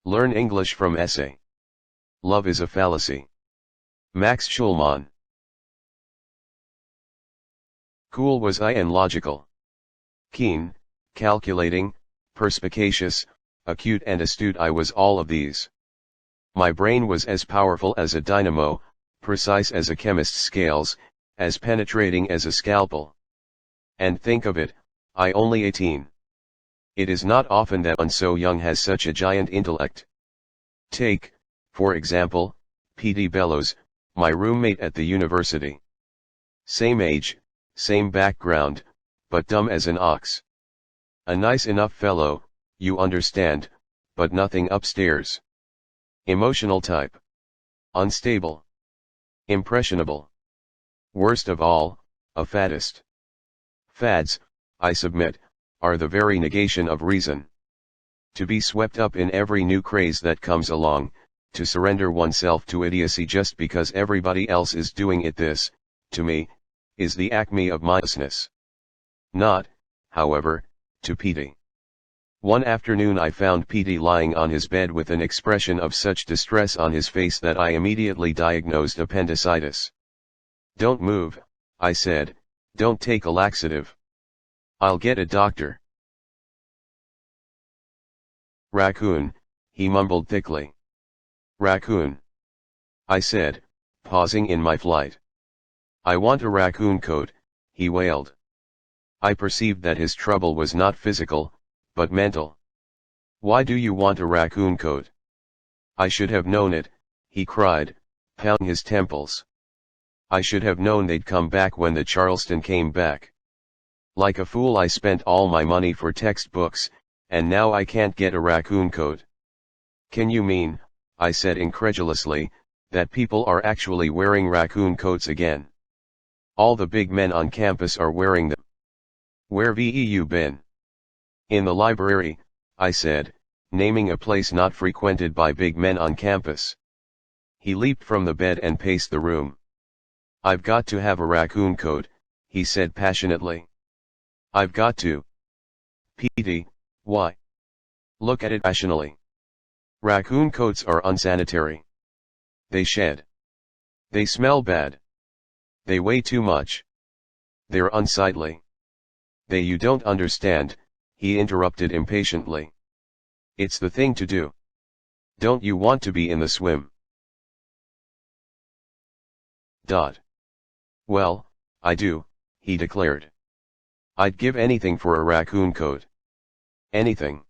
Learn English from essay. Love is a fallacy. Max Schulman. Cool was I and logical. Keen, calculating, perspicacious, acute and astute I was all of these. My brain was as powerful as a dynamo, precise as a chemist's scales, as penetrating as a scalpel. And think of it, I only 18. It is not often that one so young has such a giant intellect. Take, for example, P.D. Bellows, my roommate at the university. Same age, same background, but dumb as an ox. A nice enough fellow, you understand, but nothing upstairs. Emotional type. Unstable. Impressionable. Worst of all, a faddist. Fads, I submit, are the very negation of reason. To be swept up in every new craze that comes along, to surrender oneself to idiocy just because everybody else is doing it, this, to me, is the acme of mindlessness. Not, however, to P.D. One afternoon I found P.D. lying on his bed with an expression of such distress on his face that I immediately diagnosed appendicitis. "Don't move," I said, "don't take a laxative. I'll get a doctor." "Raccoon," he mumbled thickly. "Raccoon," I said, pausing in my flight. "I want a raccoon coat," he wailed. I perceived that his trouble was not physical, but mental. "Why do you want a raccoon coat?" "I should have known it," he cried, pounding his temples. "I should have known they'd come back when the Charleston came back. Like a fool I spent all my money for textbooks, and now I can't get a raccoon coat." "Can you mean," I said incredulously, "that people are actually wearing raccoon coats again? All the big men on campus are wearing them." "Where've you been?" "In the library," I said, naming a place not frequented by big men on campus. He leaped from the bed and paced the room. "I've got to have a raccoon coat," he said passionately. "I've got to." "P.D., why? Look at it rationally. Raccoon coats are unsanitary. They shed. They smell bad. They weigh too much. They're unsightly." You don't understand," he interrupted impatiently. "It's the thing to do. Don't you want to be in the swim?" "Well, I do," he declared. "I'd give anything for a raccoon coat. Anything."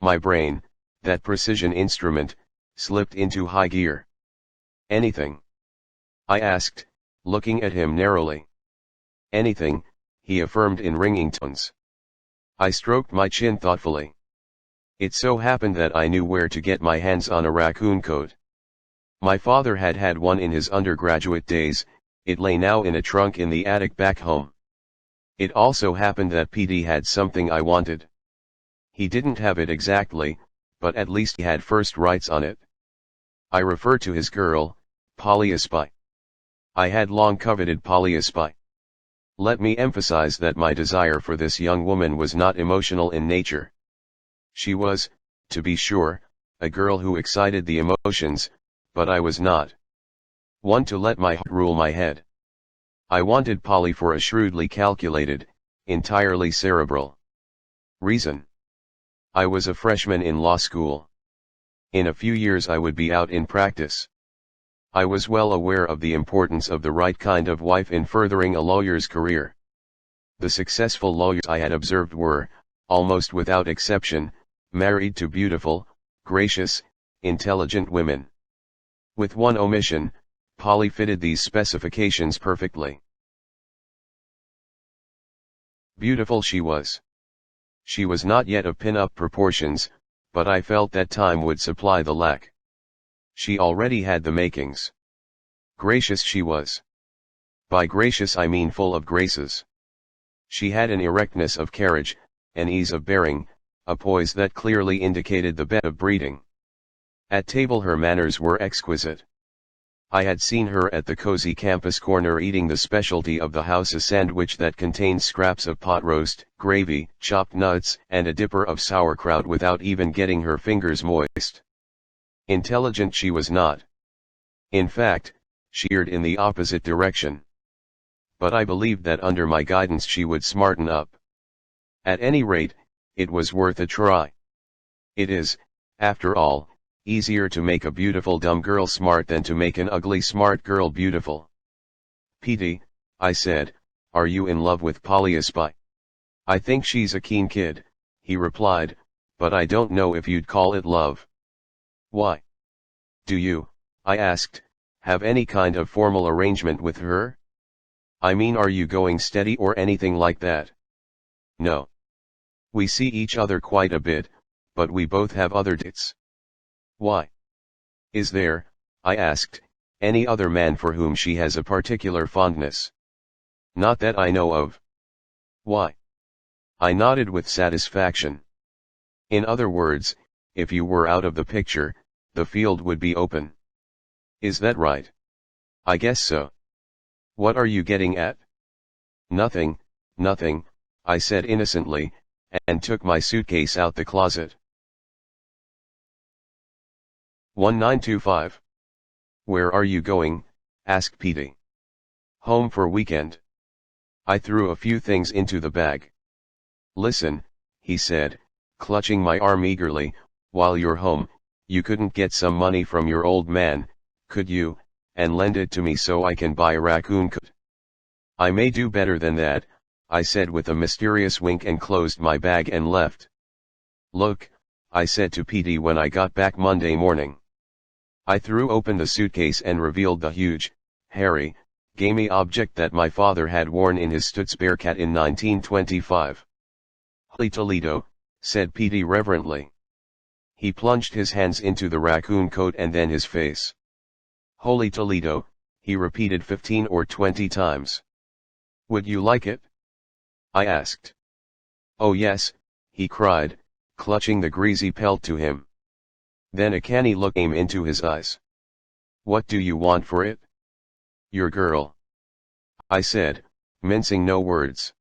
My brain, that precision instrument, slipped into high gear. "Anything?" I asked, looking at him narrowly. "Anything," he affirmed in ringing tones. I stroked my chin thoughtfully. It so happened that I knew where to get my hands on a raccoon coat. My father had had one in his undergraduate days. It lay now in a trunk in the attic back home. It also happened that P.D. had something I wanted. He didn't have it exactly, but at least he had first rights on it. I refer to his girl, Polly Espy. I had long coveted Polly Espy. Let me emphasize that my desire for this young woman was not emotional in nature. She was, to be sure, a girl who excited the emotions, but I was not one to let my heart rule my head. I wanted Polly for a shrewdly calculated, entirely cerebral reason. I was a freshman in law school. In a few years I would be out in practice. I was well aware of the importance of the right kind of wife in furthering a lawyer's career. The successful lawyers I had observed were, almost without exception, married to beautiful, gracious, intelligent women. With one omission, Polly fitted these specifications perfectly. Beautiful she was. She was not yet of pin-up proportions, but I felt that time would supply the lack. She already had the makings. Gracious she was. By gracious I mean full of graces. She had an erectness of carriage, an ease of bearing, a poise that clearly indicated the bent of breeding. At table her manners were exquisite. I had seen her at the cozy campus corner eating the specialty of the house, a sandwich that contained scraps of pot roast, gravy, chopped nuts, and a dipper of sauerkraut without even getting her fingers moist. Intelligent she was not. In fact, she veered in the opposite direction. But I believed that under my guidance she would smarten up. At any rate, it was worth a try. It is, after all, easier to make a beautiful dumb girl smart than to make an ugly smart girl beautiful. Petey, I said, are you in love with Polly Spy? I think she's a keen kid, he replied, but I don't know if you'd call it love. Why? Do you, I asked, have any kind of formal arrangement with her? I mean, are you going steady or anything like that? No. We see each other quite a bit, but we both have other dates. Why? Is there, I asked, any other man for whom she has a particular fondness? Not that I know of. Why? I nodded with satisfaction. In other words, if you were out of the picture, the field would be open. Is that right? I guess so. What are you getting at? Nothing, nothing, I said innocently, and took my suitcase out the closet. 1925. Where are you going? Asked Petey. Home for weekend. I threw a few things into the bag. Listen, he said, clutching my arm eagerly, while you're home, you couldn't get some money from your old man, could you, and lend it to me so I can buy a raccoon coat? I may do better than that, I said with a mysterious wink and closed my bag and left. Look, I said to Petey when I got back Monday morning. I threw open the suitcase and revealed the huge, hairy, gamey object that my father had worn in his Stutz Bearcat in 1925. Holy Toledo, said Petey reverently. He plunged his hands into the raccoon coat and then his face. Holy Toledo, he repeated 15 or 20 times. Would you like it? I asked. Oh yes, he cried, clutching the greasy pelt to him. Then a canny look came into his eyes. What do you want for it? Your girl. I said, mincing no words.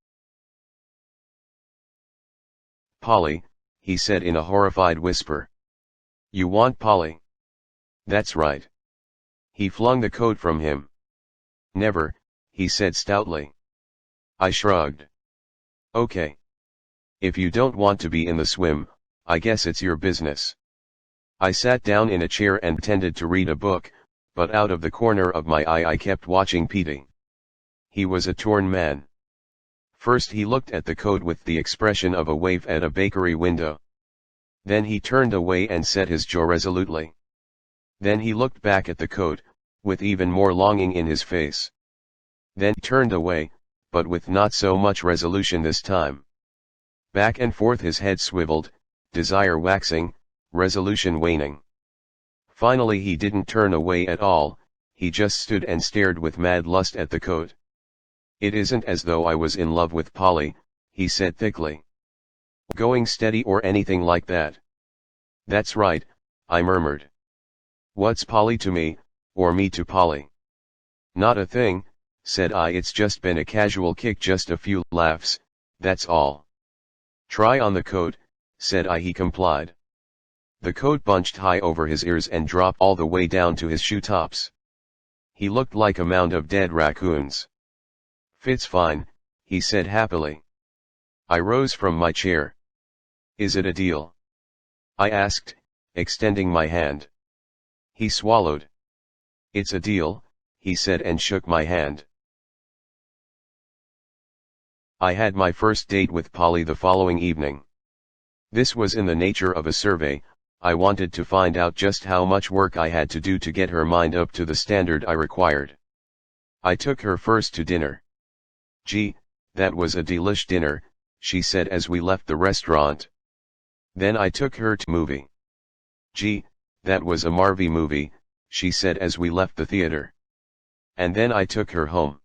Polly, he said in a horrified whisper. You want Polly? That's right. He flung the coat from him. Never, he said stoutly. I shrugged. Okay. If you don't want to be in the swim, I guess it's your business. I sat down in a chair and pretended to read a book, but out of the corner of my eye I kept watching Petey. He was a torn man. First he looked at the coat with the expression of a waif at a bakery window. Then he turned away and set his jaw resolutely. Then he looked back at the coat, with even more longing in his face. Then turned away, but with not so much resolution this time. Back and forth his head swiveled, desire waxing, resolution waning. Finally he didn't turn away at all, he just stood and stared with mad lust at the coat. It isn't as though I was in love with Polly, he said thickly. Going steady or anything like that. That's right, I murmured. What's Polly to me, or me to Polly? Not a thing, said I, it's just been a casual kick, just a few laughs, that's all. Try on the coat, said I. He complied. The coat bunched high over his ears and dropped all the way down to his shoe tops. He looked like a mound of dead raccoons. Fits fine, he said happily. I rose from my chair. Is it a deal? I asked, extending my hand. He swallowed. It's a deal, he said and shook my hand. I had my first date with Polly the following evening. This was in the nature of a survey. I wanted to find out just how much work I had to do to get her mind up to the standard I required. I took her first to dinner. Gee, that was a delish dinner, she said as we left the restaurant. Then I took her to movie. Gee, that was a marvy movie, she said as we left the theater. And then I took her home.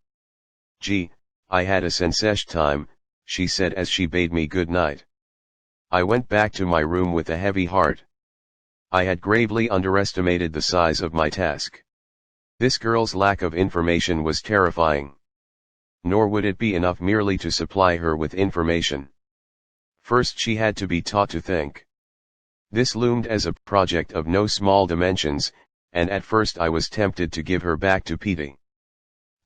Gee, I had a sensational time, she said as she bade me good night. I went back to my room with a heavy heart. I had gravely underestimated the size of my task. This girl's lack of information was terrifying. Nor would it be enough merely to supply her with information. First she had to be taught to think. This loomed as a project of no small dimensions, and at first I was tempted to give her back to Petey.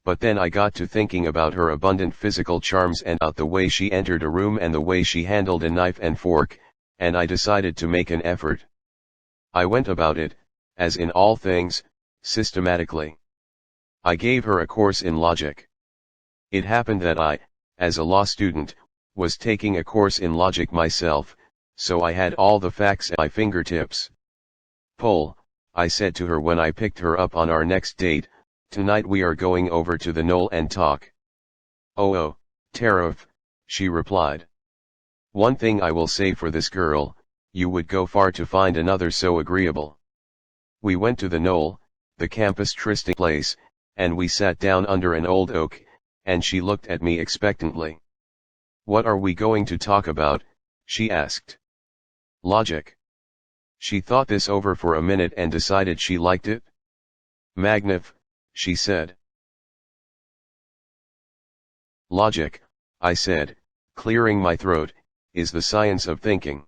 But then I got to thinking about her abundant physical charms and about the way she entered a room and the way she handled a knife and fork, and I decided to make an effort. I went about it, as in all things, systematically. I gave her a course in logic. It happened that I, as a law student, was taking a course in logic myself, so I had all the facts at my fingertips. "Pole," I said to her when I picked her up on our next date, "tonight we are going over to the knoll and talk." "Oh, Tariff," she replied. "One thing I will say for this girl, you would go far to find another so agreeable." We went to the knoll, the campus trysting place, and we sat down under an old oak, and she looked at me expectantly. "What are we going to talk about?" she asked. "Logic." She thought this over for a minute and decided she liked it. "Magnif," she said. "Logic," I said, clearing my throat, "is the science of thinking.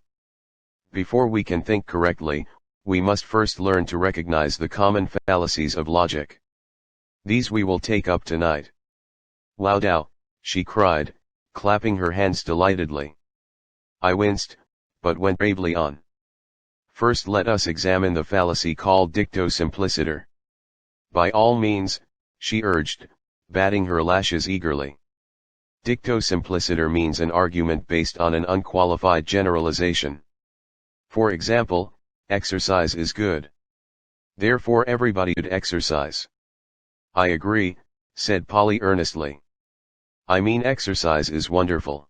Before we can think correctly, we must first learn to recognize the common fallacies of logic. These we will take up tonight." "Wow," she cried, clapping her hands delightedly. I winced, but went bravely on. "First let us examine the fallacy called dicto simpliciter." "By all means," she urged, batting her lashes eagerly. Dicto simpliciter means an argument based on an unqualified generalization. For example, exercise is good. Therefore everybody should exercise. "I agree," said Polly earnestly. "I mean exercise is wonderful.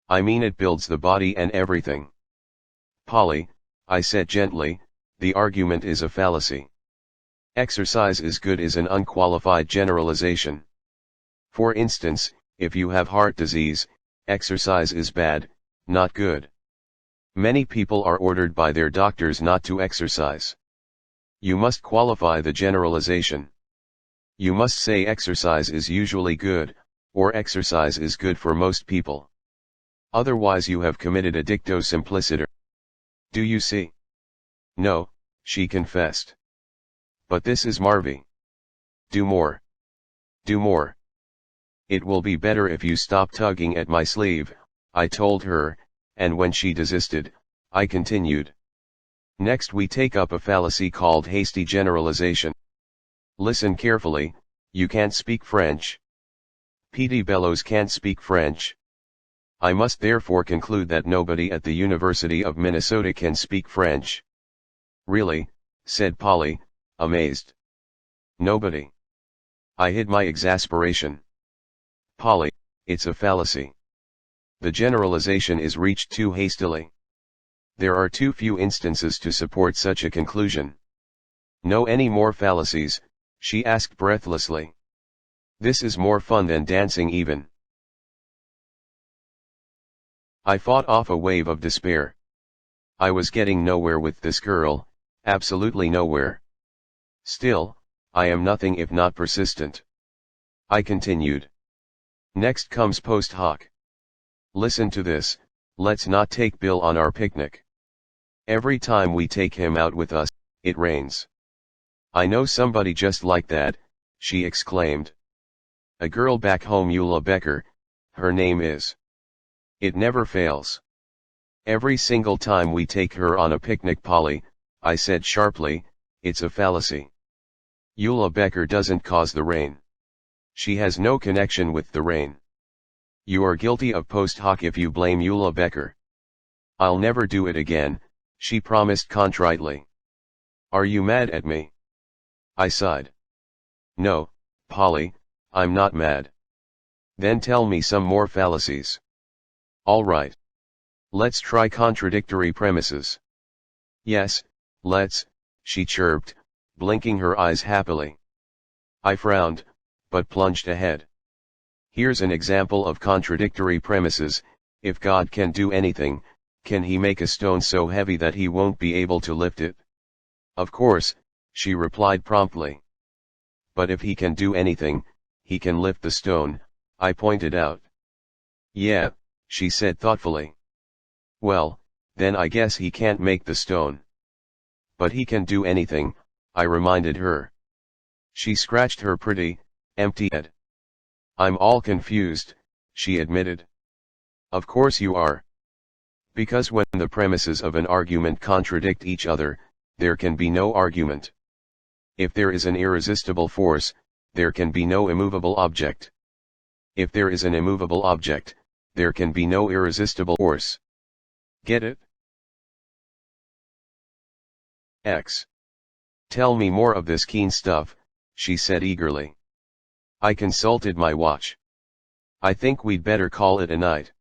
I mean it builds the body and everything." "Polly," I said gently, "the argument is a fallacy. Exercise is good is an unqualified generalization. For instance, if you have heart disease, exercise is bad, not good. Many people are ordered by their doctors not to exercise. You must qualify the generalization. You must say exercise is usually good, or exercise is good for most people. Otherwise you have committed a dicto simpliciter. Do you see?" "No," she confessed. "But this is Marvy. Do more. Do more. It will be better if you stop tugging at my sleeve," I told her, and when she desisted, I continued. "Next we take up a fallacy called hasty generalization. Listen carefully, you can't speak French. Petey Bellows can't speak French. I must therefore conclude that nobody at the University of Minnesota can speak French." "Really?" said Polly, amazed. "Nobody." I hid my exasperation. "Polly, it's a fallacy. The generalization is reached too hastily. There are too few instances to support such a conclusion." "Know any more fallacies?" she asked breathlessly. "This is more fun than dancing even." I fought off a wave of despair. I was getting nowhere with this girl, absolutely nowhere. Still, I am nothing if not persistent. I continued. "Next comes post hoc. Listen to this, let's not take Bill on our picnic. Every time we take him out with us, it rains." "I know somebody just like that," she exclaimed. "A girl back home, Eula Becker, her name is. It never fails. Every single time we take her on a picnic." "Polly," I said sharply, "it's a fallacy. Eula Becker doesn't cause the rain. She has no connection with the rain. You are guilty of post hoc if you blame Eula Becker." "I'll never do it again," she promised contritely. "Are you mad at me?" I sighed. "No, Polly, I'm not mad." "Then tell me some more fallacies." "All right. Let's try contradictory premises." "Yes, let's," she chirped, blinking her eyes happily. I frowned, but plunged ahead. "Here's an example of contradictory premises. If God can do anything, can he make a stone so heavy that he won't be able to lift it?" "Of course," she replied promptly. But if he can do anything, he can lift the stone, I pointed out. Yeah, she said thoughtfully. Well, then I guess he can't make the stone. But he can do anything, I reminded her. She scratched her pretty, empty head. I'm all confused, she admitted. Of course you are. Because when the premises of an argument contradict each other, there can be no argument. If there is an irresistible force, there can be no immovable object. If there is an immovable object, there can be no irresistible force. Get it? X. Tell me more of this keen stuff, she said eagerly. I consulted my watch. I think we'd better call it a night.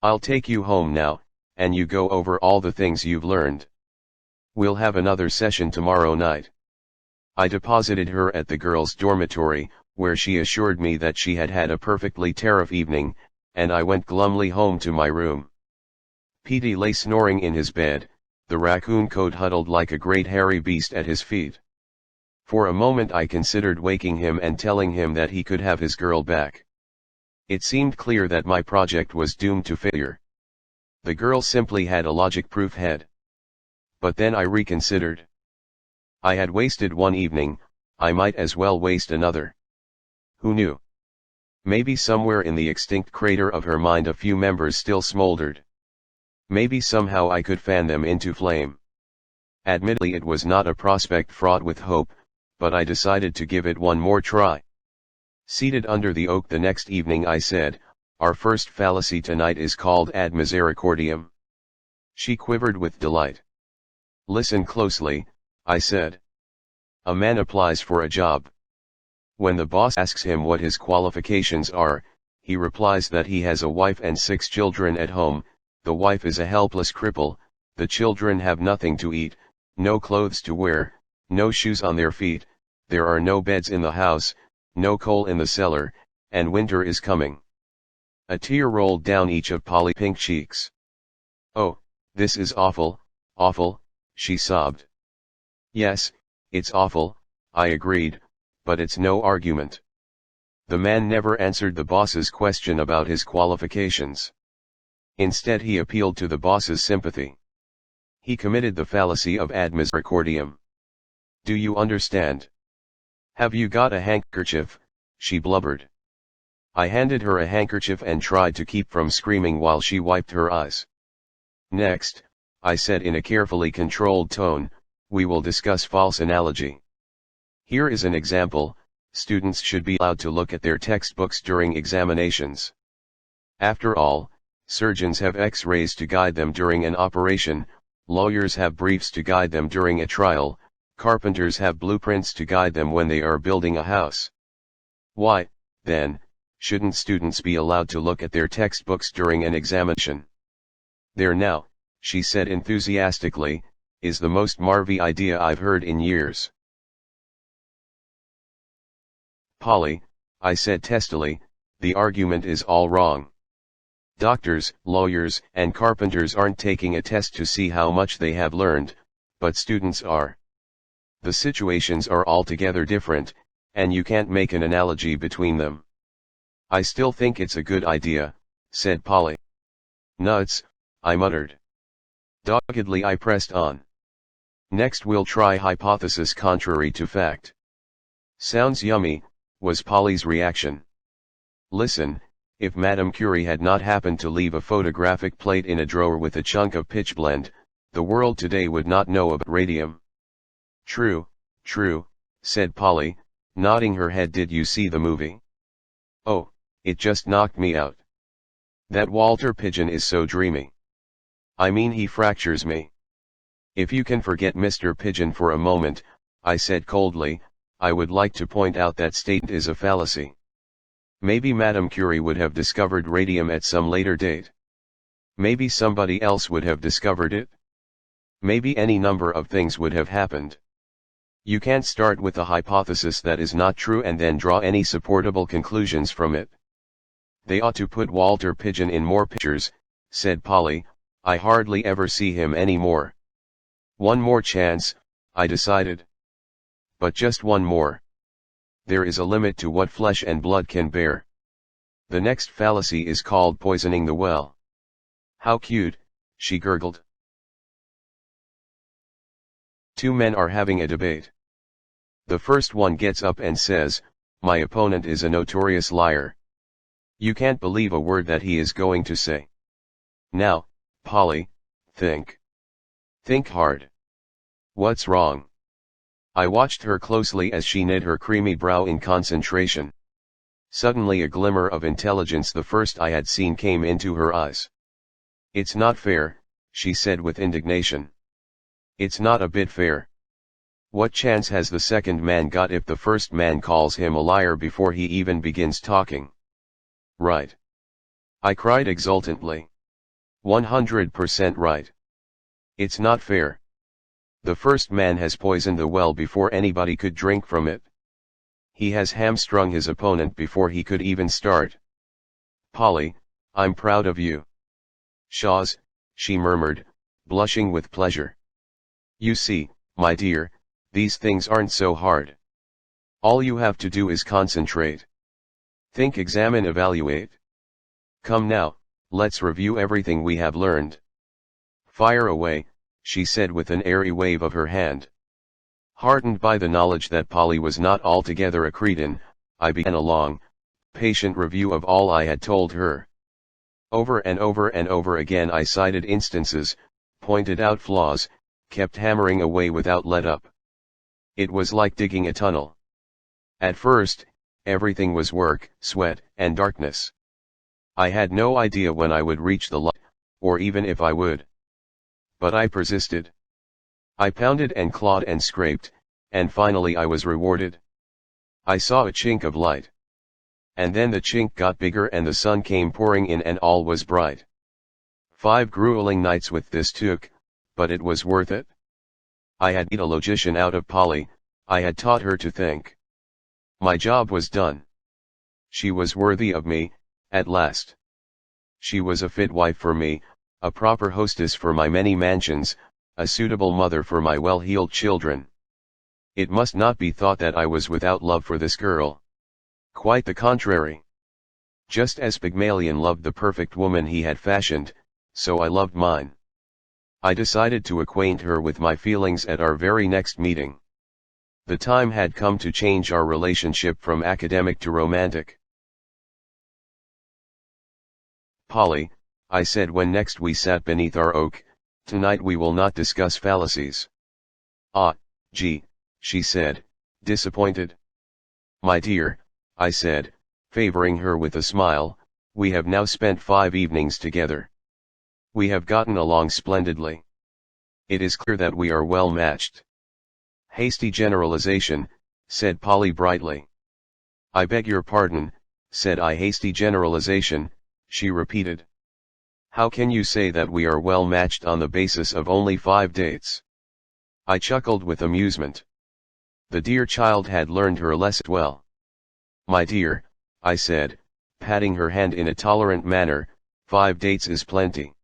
I'll take you home now, and you go over all the things you've learned. We'll have another session tomorrow night. I deposited her at the girls' dormitory, where she assured me that she had had a perfectly terrific evening, and I went glumly home to my room. Petey lay snoring in his bed, the raccoon coat huddled like a great hairy beast at his feet. For a moment I considered waking him and telling him that he could have his girl back. It seemed clear that my project was doomed to failure. The girl simply had a logic-proof head. But then I reconsidered. I had wasted one evening, I might as well waste another. Who knew? Maybe somewhere in the extinct crater of her mind a few members still smoldered. Maybe somehow I could fan them into flame. Admittedly it was not a prospect fraught with hope, but I decided to give it one more try. Seated under the oak the next evening I said, our first fallacy tonight is called ad misericordiam. She quivered with delight. Listen closely, I said. A man applies for a job. When the boss asks him what his qualifications are, he replies that he has a wife and 6 children at home. The wife is a helpless cripple, the children have nothing to eat, no clothes to wear, no shoes on their feet, there are no beds in the house, no coal in the cellar, and winter is coming. A tear rolled down each of Polly's pink cheeks. Oh, this is awful, awful, she sobbed. Yes, it's awful, I agreed, but it's no argument. The man never answered the boss's question about his qualifications. Instead he appealed to the boss's sympathy. He committed the fallacy of ad misericordiam. Do you understand? Have you got a handkerchief? She blubbered. I handed her a handkerchief and tried to keep from screaming while she wiped her eyes. Next, I said in a carefully controlled tone, we will discuss false analogy. Here is an example, students should be allowed to look at their textbooks during examinations. After all, surgeons have X-rays to guide them during an operation, lawyers have briefs to guide them during a trial, carpenters have blueprints to guide them when they are building a house. Why, then, shouldn't students be allowed to look at their textbooks during an examination? There now, she said enthusiastically, is the most marvy idea I've heard in years. Polly, I said testily, the argument is all wrong. Doctors, lawyers, and carpenters aren't taking a test to see how much they have learned, but students are. The situations are altogether different, and you can't make an analogy between them. I still think it's a good idea, said Polly. Nuts, I muttered. Doggedly I pressed on. Next we'll try hypothesis contrary to fact. Sounds yummy, was Polly's reaction. Listen, if Madame Curie had not happened to leave a photographic plate in a drawer with a chunk of pitchblende, the world today would not know about radium. True, said Polly, nodding her head. Did you see the movie? Oh, it just knocked me out. That Walter Pigeon is so dreamy. I mean he fractures me. If you can forget Mr. Pigeon for a moment, I said coldly, I would like to point out that statement is a fallacy. Maybe Madame Curie would have discovered radium at some later date. Maybe somebody else would have discovered it. Maybe any number of things would have happened. You can't start with a hypothesis that is not true and then draw any supportable conclusions from it. They ought to put Walter Pigeon in more pictures, said Polly, I hardly ever see him anymore. One more chance, I decided. But just one more. There is a limit to what flesh and blood can bear. The next fallacy is called poisoning the well. How cute, she gurgled. Two men are having a debate. The first one gets up and says, "My opponent is a notorious liar." You can't believe a word that he is going to say. Now, Polly, think. Think hard. What's wrong? I watched her closely as she knit her creamy brow in concentration. Suddenly a glimmer of intelligence, the first I had seen, came into her eyes. "It's not fair," she said with indignation. "It's not a bit fair. What chance has the second man got if the first man calls him a liar before he even begins talking?" "Right," I cried exultantly. 100% right. It's not fair. The first man has poisoned the well before anybody could drink from it. He has hamstrung his opponent before he could even start. Polly, I'm proud of you." "Shaws," she murmured, blushing with pleasure. "You see, my dear, these things aren't so hard. All you have to do is concentrate. Think, examine, evaluate. Come now, let's review everything we have learned." "Fire away," she said with an airy wave of her hand. Heartened by the knowledge that Polly was not altogether a cretin, I began a long, patient review of all I had told her. Over and over and over again I cited instances, pointed out flaws, kept hammering away without let up. It was like digging a tunnel. At first, everything was work, sweat, and darkness. I had no idea when I would reach the light, or even if I would. But I persisted. I pounded and clawed and scraped, and finally I was rewarded. I saw a chink of light. And then the chink got bigger and the sun came pouring in and all was bright. 5 grueling nights with this took, but it was worth it. I had beat a logician out of Polly, I had taught her to think. My job was done. She was worthy of me, at last. She was a fit wife for me, a proper hostess for my many mansions, a suitable mother for my well-heeled children. It must not be thought that I was without love for this girl. Quite the contrary. Just as Pygmalion loved the perfect woman he had fashioned, so I loved mine. I decided to acquaint her with my feelings at our very next meeting. The time had come to change our relationship from academic to romantic. "Polly," I said when next we sat beneath our oak, "tonight we will not discuss fallacies." "Ah, gee," she said, disappointed. "My dear," I said, favoring her with a smile, "we have now spent 5 evenings together. We have gotten along splendidly. It is clear that we are well matched." "Hasty generalization," said Polly brightly. "I beg your pardon," said I. "Hasty generalization," she repeated. "How can you say that we are well matched on the basis of only 5 dates?" I chuckled with amusement. The dear child had learned her lesson well. "My dear," I said, patting her hand in a tolerant manner, 5 dates is plenty.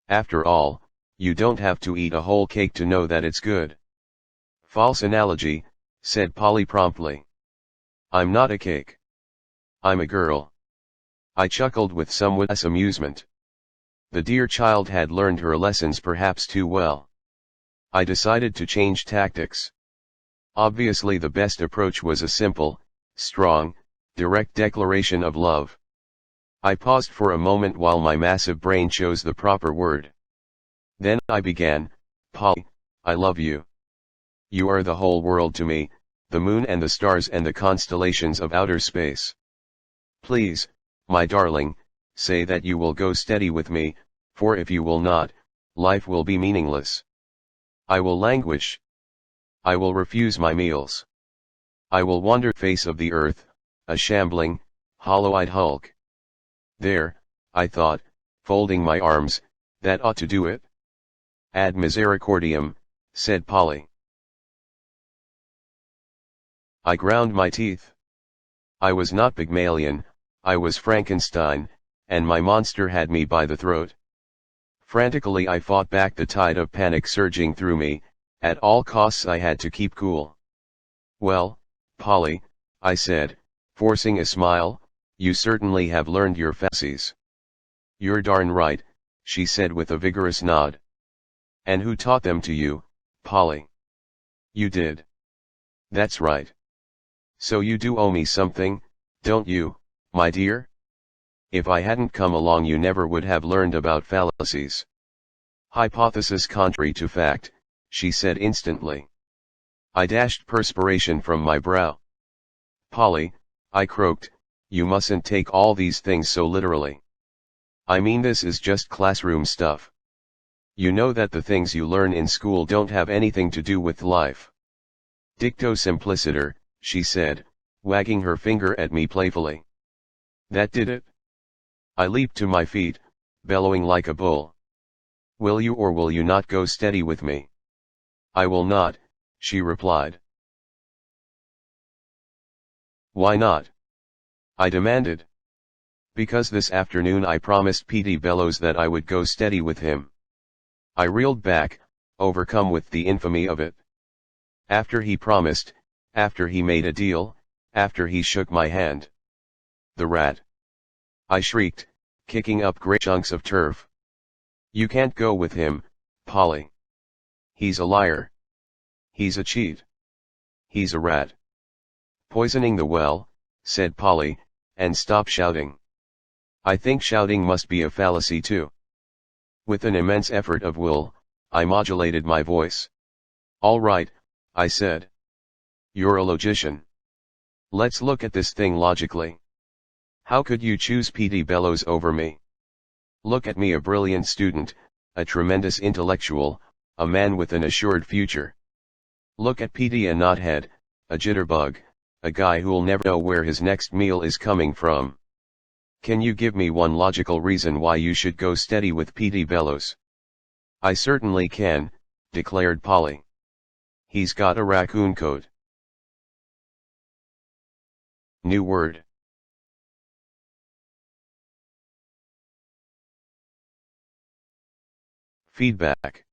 After all, you don't have to eat a whole cake to know that it's good." "False analogy," said Polly promptly. "I'm not a cake. I'm a girl." I chuckled with somewhat less amusement. The dear child had learned her lessons perhaps too well. I decided to change tactics. Obviously the best approach was a simple, strong, direct declaration of love. I paused for a moment while my massive brain chose the proper word. Then I began, "Polly, I love you. You are the whole world to me, the moon and the stars and the constellations of outer space. Please, my darling, say that you will go steady with me, for if you will not, life will be meaningless. I will languish. I will refuse my meals. I will wander the face of the earth, a shambling, hollow-eyed hulk." "There," I thought, folding my arms, "that ought to do it." "Ad misericordiam," said Polly. I ground my teeth. I was not Pygmalion, I was Frankenstein, and my monster had me by the throat. Frantically I fought back the tide of panic surging through me. At all costs I had to keep cool. "Well, Polly," I said, forcing a smile, you certainly have learned your fallacies. You're darn right, she said with a vigorous nod. And who taught them to you, Polly? You did. That's right. So you do owe me something, don't you, my dear? If I hadn't come along you never would have learned about fallacies. Hypothesis contrary to fact, she said instantly. I dashed perspiration from my brow. Polly, I croaked, you mustn't take all these things so literally. I mean this is just classroom stuff. You know that the things you learn in school don't have anything to do with life. Dicto simpliciter, she said, wagging her finger at me playfully. That did it? I leaped to my feet, bellowing like a bull. Will you or will you not go steady with me? I will not, she replied. Why not? I demanded. Because this afternoon I promised P.D. Bellows that I would go steady with him. I reeled back, overcome with the infamy of it. After he promised, after he made a deal, after he shook my hand. The rat! I shrieked, kicking up great chunks of turf. You can't go with him, Polly. He's a liar. He's a cheat. He's a rat. Poisoning the well, said Polly, and stopped shouting. I think shouting must be a fallacy too. With an immense effort of will, I modulated my voice. All right, I said. You're a logician. Let's look at this thing logically. How could you choose P.D. Bellows over me? Look at me, a brilliant student, a tremendous intellectual, a man with an assured future. Look at P.D., a knothead, a jitterbug, a guy who'll never know where his next meal is coming from. Can you give me one logical reason why you should go steady with P.D. Bellows? I certainly can, declared Polly. He's got a raccoon coat. New word. Feedback.